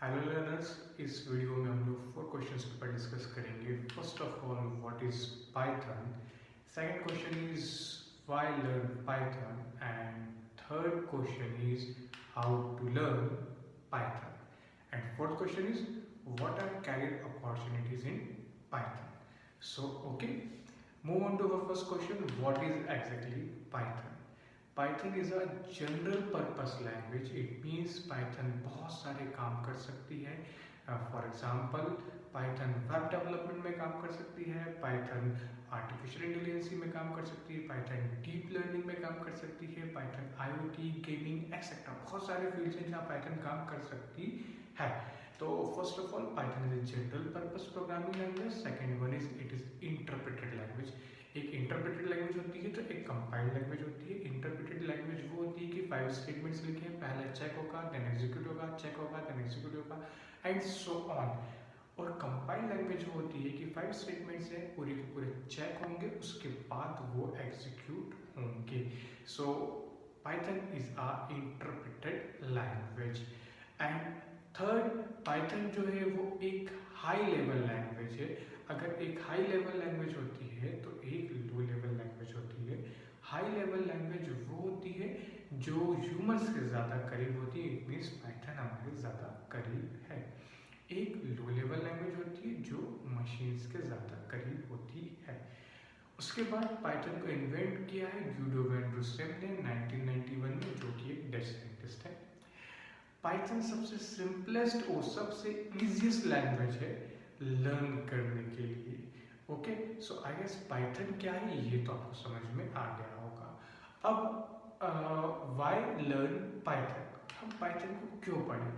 Hello learners, इस video में हम लोग 4 क्वेश्चंस के ऊपर डिस्कस करेंगे। First of all, what is Python. Second question is why learn Python and third question is how to learn Python and fourth question is what are career opportunities in Python. So okay, move on to our first question. What is exactly Python? Python is a general purpose language. It means Python बहुत सारे काम कर सकती है. For example Python web development में काम कर सकती है, पाइथन आर्टिफिशियल इंटेलिजेंसी में काम कर सकती है, पाइथन डीप लर्निंग में काम कर सकती है, पाइथन आईओटी, गेमिंग एक्सेट्रा बहुत सारे फील्ड्स हैं जहाँ पाइथन काम कर सकती है. तो first of all Python is a general purpose programming language. Second one is it is interpreted language. एक इंटरप्रेटेड लैंग्वेज होती है तो एक कंपाइल्ड लैंग्वेज होती है. इंटरप्रेटेड लैंग्वेज वो होती है कि 5 स्टेटमेंट्स लिखे हैं, पहले चेक होगा, देन एग्जीक्यूट होगा, चेक होगा, देन एग्जीक्यूट होगा एंड सो ऑन. और कंपाइल्ड लैंग्वेज वो होती है कि 5 स्टेटमेंट्स हैं, पूरे के पूरे चेक होंगे, उसके बाद वो एग्जीक्यूट होंगे. सो Python is a interpreted language. And third, Python जो है वो एक हाई लेवल लैंग्वेज है. अगर एक हाई लेवल लैंग्वेज होती है तो एक लो लेवल लैंग्वेज होती है. हाई लेवल लैंग्वेज वो होती है जो ह्यूमंस के ज़्यादा करीब होती है. इट मीन्स पाइथन हमारे ज़्यादा करीब है. एक लो लेवल लैंग्वेज होती है जो मशीन्स के ज़्यादा करीब होती है. उसके बाद पाइथन को इन्वेंट किया है यूडो वैन रूस्टेम ने 1991 में, जो कि एक डच साइंटिस्ट है. पाइथन सबसे सिंपलेस्ट और सबसे इजीएस्ट लैंग्वेज है लर्न करने के लिए. Okay, so I guess Python क्या है ये तो आपको समझ में आ गया होगा. अब व्हाई लर्न पाइथन, हम पाइथन को क्यों पढ़ें.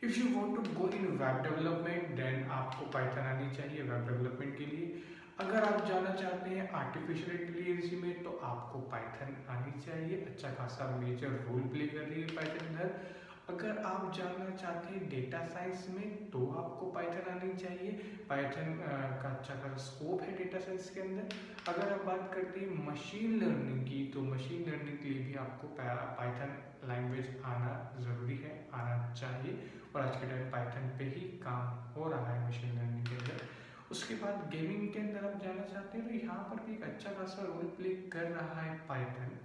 If you want to go in web development then आपको पाइथन आनी चाहिए वेब डेवलपमेंट के लिए. अगर आप जाना चाहते हैं आर्टिफिशियल इंटेलिजेंस में तो आपको पाइथन आनी चाहिए. अच्छा खासा मेजर रोल प्ले कर रही है पाइथन इधर. अगर आप जानना चाहते हैं डेटा साइंस में तो आपको पाइथन आनी चाहिए. पाइथन का अच्छा खासा स्कोप है डेटा साइंस के अंदर. अगर आप बात करते हैं मशीन लर्निंग की तो मशीन लर्निंग के लिए भी आपको पाइथन लैंग्वेज आना ज़रूरी है, आना चाहिए. और आज के टाइम पाइथन पे ही काम हो रहा है मशीन लर्निंग के अंदर. उसके बाद गेमिंग के अंदर आप जाना चाहते हैं तो यहाँ पर भी एक अच्छा खासा रोल प्ले कर रहा है पाइथन.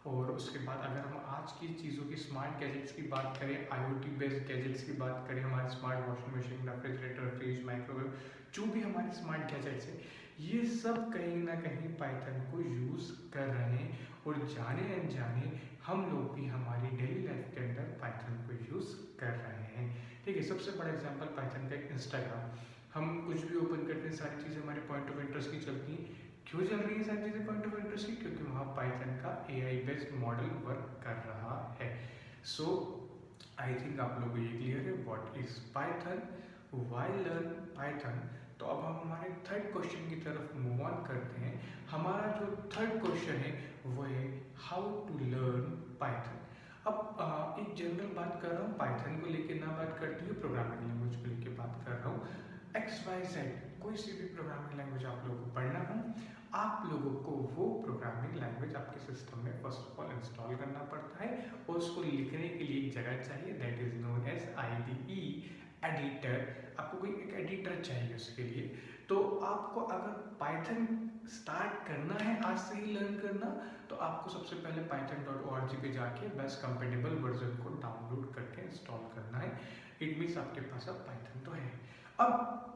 और उसके बाद अगर हम आज की चीज़ों की स्मार्ट गैजेट्स की बात करें, आईओटी बेस्ड गैजेट्स की बात करें, हमारे smart washing machine, refrigerator, fridge, microwave, जो भी हमारे स्मार्ट गैजेट्स हैं ये सब कहीं ना कहीं पाइथन को यूज़ कर रहे हैं. और जाने अनजाने हम लोग भी हमारी डेली लाइफ के अंदर पाइथन को यूज़ कर रहे हैं. ठीक है, सबसे बड़ा एग्जाम्पल पाइथन का इंस्टाग्राम. हम कुछ भी ओपन करते हैं, सारी चीज़ें हमारे पॉइंट ऑफ इंटरेस्ट की चलती हैं. क्यों चल रही है सारी चीज़ें पॉइंट ऑफ इंटरेस्ट की, क्योंकि वहाँ पाइथन का एआई बेस्ड मॉडल वर्क कर रहा है. सो आई थिंक आप लोगों को ये क्लियर है what is Python, why learn Python. तो अब हम हमारे थर्ड क्वेश्चन की तरफ मूव ऑन करते हैं. हमारा जो थर्ड क्वेश्चन है वो है हाउ टू लर्न पाइथन. अब एक जनरल बात कर रहा हूँ, पाइथन को लेकर ना बात करती हूँ, प्रोग्रामिंग लैंग्वेज को लेकर बात कर रहा हूँ. XYZ कोई सी भी प्रोग्रामिंग लैंग्वेज आप लोगों को पढ़ना हो, आप लोगों को वो प्रोग्रामिंग लैंग्वेज आपके सिस्टम में फर्स्ट ऑफ ऑल इंस्टॉल करना पड़ता है और उसको लिखने के लिए एक जगह चाहिए, that is known as IDE editor. आपको कोई एक एडिटर चाहिए उसके लिए. तो आपको अगर पाइथन स्टार्ट करना है आज से ही लर्न करना, तो आपको सबसे पहले python.org पे जाके बेस्ट कंपेटेबल वर्जन को डाउनलोड करके इंस्टॉल करना है. इट मीन्स आपके पास अब पाइथन तो है. अब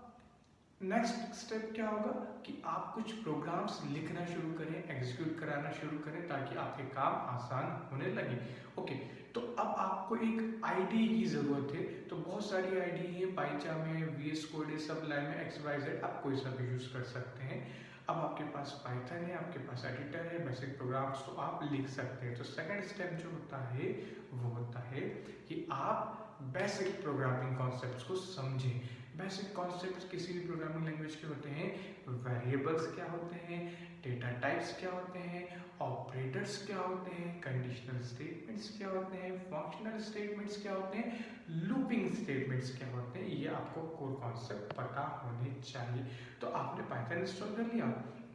नेक्स्ट स्टेप क्या होगा कि आप कुछ प्रोग्राम्स लिखना शुरू करें, एग्जीक्यूट कराना शुरू करें ताकि आपके काम आसान होने लगे. ओके, तो अब आपको एक आईडी की ज़रूरत है. तो बहुत सारी आईडी है, पाइचाम है, VS कोड है, सबलाइन है, XYZ, आप कोई सा भी यूज़ कर सकते हैं. अब आपके पास पाइथन है, आपके पास एडिटर है, बेसिक प्रोग्राम्स तो आप लिख सकते हैं. तो सेकंड स्टेप जो होता है वो होता है कि आप बेसिक प्रोग्रामिंग कॉन्सेप्ट्स को समझें. बेसिक कॉन्सेप्ट्स किसी भी प्रोग्रामिंग लैंग्वेज के होते हैं. वेरिएबल्स क्या होते हैं, डेटा टाइप्स क्या होते हैं, ऑपरेटर्स क्या होते हैं, कंडीशनल स्टेटमेंट्स क्या होते हैं, फंक्शनल स्टेटमेंट्स क्या होते हैं, लूपिंग स्टेटमेंट्स क्या होते हैं, ये आपको कोर कॉन्सेप्ट पता होने चाहिए. तो आपने पाइथन इंस्टॉल कर लिया,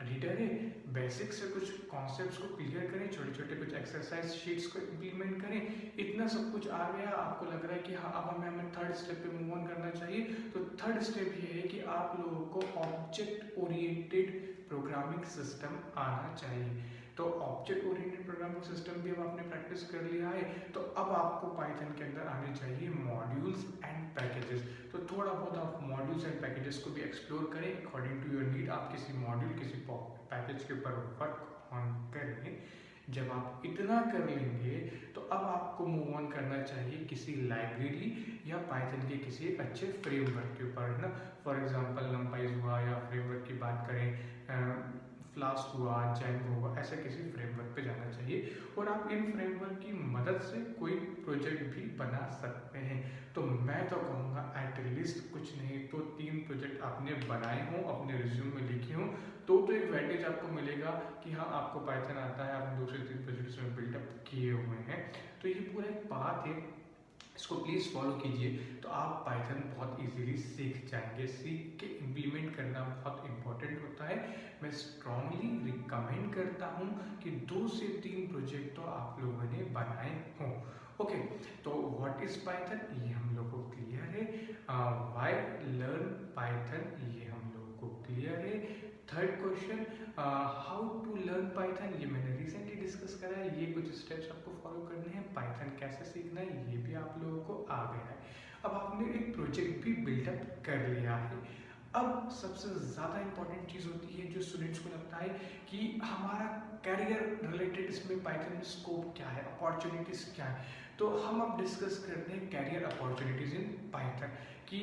रीडर है, बेसिक से कुछ कॉन्सेप्ट्स को क्लियर करें, छोटे छोटे कुछ एक्सरसाइज शीट्स को इम्प्लीमेंट करें। इतना सब कुछ आ गया, आपको लग रहा है कि हाँ अब हमें थर्ड स्टेप पे मूव ऑन करना चाहिए। तो थर्ड स्टेप ये है कि आप लोगों को ऑब्जेक्ट ओरिएंटेड प्रोग्रामिंग सिस्टम आना चाहिए। तो ऑब्जेक्ट ओरिएंटेड प्रोग्रामिंग सिस्टम भी अब आपने प्रैक्टिस कर लिया है, तो अब आपको पाइथन के अंदर आने चाहिए मॉड्यूल्स एंड पैकेजेस। तो थोड़ा बहुत आप मॉड्यूल्स एंड पैकेजेस को भी एक्सप्लोर करें अकॉर्डिंग टू योर नीड। आप किसी मॉड्यूल किसी पैकेज के ऊपर वर्क ऑन करें। जब आप इतना कर लेंगे तो अब आपको मूव ऑन करना चाहिए किसी लाइब्रेरी या पाइथन के किसी अच्छे फ्रेमवर्क के ऊपर, है ना। फॉर एग्जांपल नमपाई हुआ, या फ्रेमवर्क की बात करें फ्लास्क हुआ, जैंगो हुआ, ऐसे किसी फ्रेमवर्क पे जाना चाहिए। और आप इन फ्रेमवर्क की मदद से कोई प्रोजेक्ट भी बना सकते हैं। तो मैं तो कहूँगा एटलीस्ट कुछ नहीं तो 3 प्रोजेक्ट आपने बनाए हों, अपने रिज्यूम में लिखे हों, तो एक वेटेज आपको मिलेगा कि हाँ आपको पाइथन आता है, आपने 2 से 3 प्रोजेक्ट्स में बिल्डअप किए हुए हैं। तो ये पूरा एक पाथ है, इसको प्लीज़ फॉलो कीजिए, तो आप पाइथन बहुत इजीली सीख जाएंगे। सीख के इम्प्लीमेंट करना बहुत इंपॉर्टेंट होता है। मैं स्ट्रांगली रिकमेंड करता हूँ कि 2 से 3 प्रोजेक्ट तो आप लोगों ने बनाए हों। ओके, तो व्हाट इज पाइथन ये हम लोग को क्लियर है। व्हाई लर्न पाइथन ये हम लोग को क्लियर है। Third question, how to learn Python, ये मैंने रिसेंटली डिस्कस करा है। ये कुछ स्टेप्स आपको फॉलो करने हैं। पाइथन कैसे सीखना है ये भी आप लोगों को आ गया है। अब आपने एक प्रोजेक्ट भी बिल्डअप कर लिया है। अब सबसे ज़्यादा इंपॉर्टेंट चीज़ होती है जो स्टूडेंट्स को लगता है कि हमारा कैरियर रिलेटेड इसमें पाइथन में स्कोप क्या है, अपॉर्चुनिटीज़ क्या है। तो हम अब डिस्कस करते हैं कैरियर अपॉर्चुनिटीज़ इन पाइथन की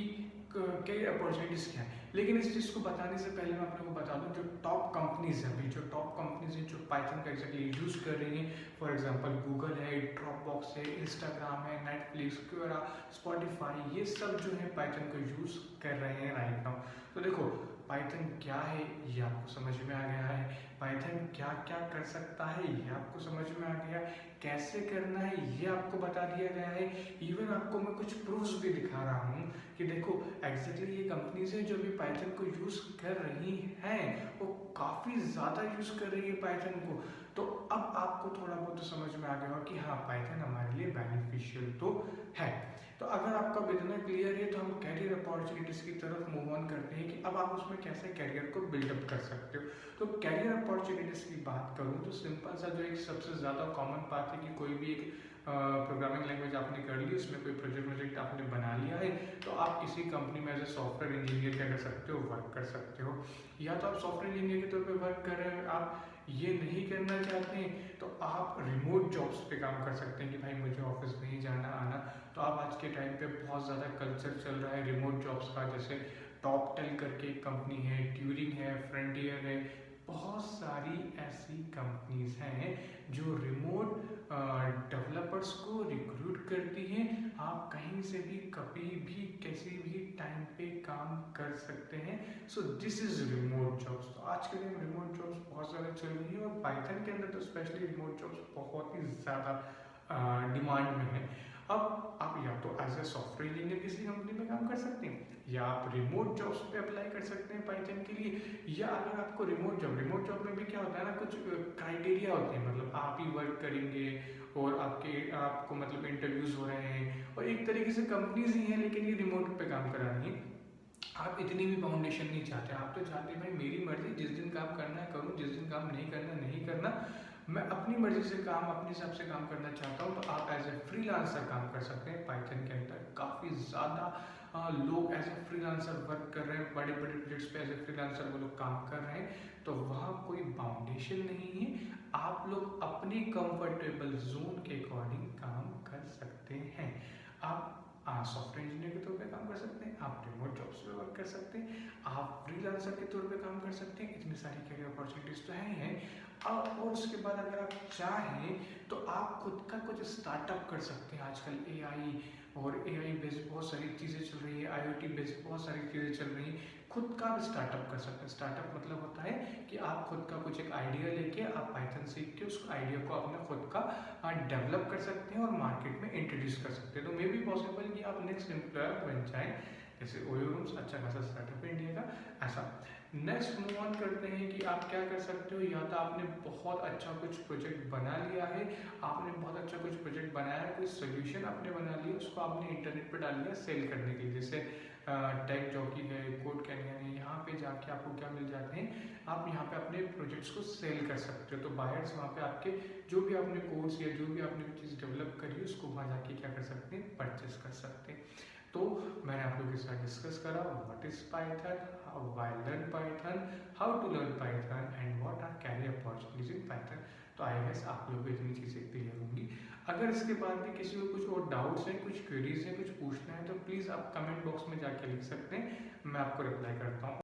कैरियर अपॉर्चुनिटीज़ क्या है। लेकिन इस चीज़ को बताने से पहले मैं आप लोगों को बता दूं जो टॉप कंपनीज हैं, अभी जो टॉप कंपनीज हैं जो पाइथन का एग्जैक्टली यूज़ कर रही हैं, फॉर एग्जांपल गूगल है, ड्रॉपबॉक्स है, इंस्टाग्राम है, नेटफ्लिक्स, क्यूरा, स्पॉटिफाई, ये सब जो है पाइथन को यूज़ कर रहे हैं राइट नाउ। तो देखो पाइथन क्या है ये आपको समझ में आ गया है, पाइथन क्या क्या कर सकता है ये आपको समझ में आ गया, कैसे करना है ये आपको बता दिया गया है। इवन आपको मैं कुछ प्रूफ्स भी दिखा रहा हूँ कि देखो एग्जैक्टली ये कंपनीज हैं जो भी पाइथन को यूज़ कर रही हैं वो काफ़ी ज़्यादा यूज़ कर रही है पाइथन को। तो अब आपको थोड़ा बहुत तो समझ में आ गया होगा कि हाँ पाइथन हमारे लिए बेनिफिशियल तो है। तो अगर आपका इतना क्लियर है तो हम कैरियर अपॉर्चुनिटीज़ की तरफ मूव ऑन करते हैं कि अब आप उसमें कैसे कैरियर को बिल्डअप कर सकते हो। तो कैरियर अपॉर्चुनिटीज़ की बात करूँ तो सिंपल सा जो एक सबसे ज़्यादा कॉमन बात है कि कोई भी एक प्रोग्रामिंग लैंग्वेज आपने कर ली, उसमें कोई प्रोजेक्ट आपने बना लिया है, तो आप किसी कंपनी में एज ए सॉफ्टवेयर इंजीनियर क्या कर सकते हो, वर्क कर सकते हो। या तो आप सॉफ्टवेयर इंजीनियर के तौर पे वर्क कर रहे हो, आप ये नहीं करना चाहते हैं तो आप रिमोट जॉब्स पे काम कर सकते हैं कि भाई मुझे ऑफिस नहीं जाना आना। तो आप आज के टाइम पे बहुत ज़्यादा कल्चर चल रहा है रिमोट जॉब्स का, जैसे टॉपटेल करके एक कंपनी है, ट्यूरिंग है, फ्रंटियर है, बहुत सारी ऐसी कंपनीज हैं जो रिमोट डेवलपर्स को रिक्रूट करती हैं। आप कहीं से भी कभी भी किसी भी टाइम पे काम कर सकते हैं। So this is remote jobs. तो आज के दिन रिमोट जॉब्स बहुत ज़्यादा चल रही है और पाइथन के अंदर तो स्पेशली रिमोट जॉब्स बहुत ही ज़्यादा डिमांड में है। अब आप या तो एज ए सॉफ्टवेयर इंजीनियर किसी कंपनी में काम कर सकते हैं, या आप रिमोट जॉब्स पे अप्लाई कर सकते हैं पाइथन के लिए। या अगर आपको रिमोट जॉब में भी क्या होता है ना, कुछ क्राइटेरिया होते हैं, मतलब आप ही वर्क करेंगे और आपको मतलब इंटरव्यूज हो रहे हैं और एक तरीके से कंपनीज ही हैं लेकिन ये रिमोट पे काम करा रही हैं। आप इतनी भी फाउंडेशन नहीं चाहते, आप तो चाहते हैं भाई मेरी मर्जी, जिस दिन काम करना है करूँ, जिस दिन काम नहीं करना नहीं करना, मैं अपनी मर्जी से काम अपने हिसाब से काम करना चाहता हूँ। तो आप एज ए फ्रीलांसर काम कर सकते हैं पाइथन के अंदर। काफ़ी ज़्यादा लोग एज ए फ्रीलांसर वर्क कर रहे हैं, बड़े बड़े प्रोजेक्ट्स पे एज ए फ्रीलांसर वो लोग काम कर रहे हैं। तो वहाँ कोई बाउंडेशन नहीं है, आप लोग अपनी कंफर्टेबल जोन के अकॉर्डिंग काम कर सकते हैं। आप सॉफ्टवेयर इंजीनियर के तौर पे काम कर सकते हैं, आप रिमोट जॉब्स पे वर्क कर सकते हैं, आप फ्रीलांसर के तौर पे काम कर सकते हैं। इतनी सारी कैरियर अपॉर्चुनिटीज तो है ही हैं। और उसके बाद अगर आप चाहें तो आप खुद का कुछ स्टार्टअप कर सकते हैं। आजकल एआई और एआई बेस्ड बहुत सारी चीज़ें चल रही है, आईओटी बेस्ड बहुत सारी चीज़ें चल रही हैं। खुद का भी स्टार्टअप कर सकते हैं। स्टार्टअप मतलब होता है कि आप खुद का कुछ एक आइडिया लेके आप पाइथन सीख के उस आइडिया को अपने खुद का डेवलप कर सकते हैं और मार्केट में इंट्रोड्यूस कर सकते हैं। तो मे बी पॉसिबल कि आप नेक्स्ट एम्प्लॉयर बन जाएं जैसे ओयो रूम्स अच्छा खासा सेटअप है इंडिया का ऐसा। नेक्स्ट मूव ऑन करते हैं कि आप क्या कर सकते हो, या तो आपने बहुत अच्छा कुछ प्रोजेक्ट बना लिया है, आपने बहुत अच्छा कुछ प्रोजेक्ट बनाया है, कोई सोल्यूशन आपने बना लिया, उसको आपने इंटरनेट पर डाल दिया सेल करने के लिए, जैसे टेक जॉकी है, कोड कैनियन है, यहाँ पे जाके आपको क्या मिल जाते हैं, आप यहाँ पे अपने प्रोजेक्ट्स को सेल कर सकते हो। तो बायर्स वहाँ पे आपके जो भी आपने कोर्स या जो भी आपने चीज़ डेवलप करी है उसको वहाँ जाके क्या कर सकते हैं, परचेस कर सकते हैं। तो मैंने आप लोगों के साथ डिस्कस करा what is Python, why learn Python, how to learn Python and what are career opportunities in Python. तो आई गेस आप लोगों को इतनी चीज़ें क्लियर होंगी। अगर इसके बाद भी किसी को कुछ और डाउट्स हैं, कुछ क्वेरीज हैं, कुछ पूछना है, तो प्लीज़ आप कमेंट बॉक्स में जाके लिख सकते हैं, मैं आपको रिप्लाई करता हूँ।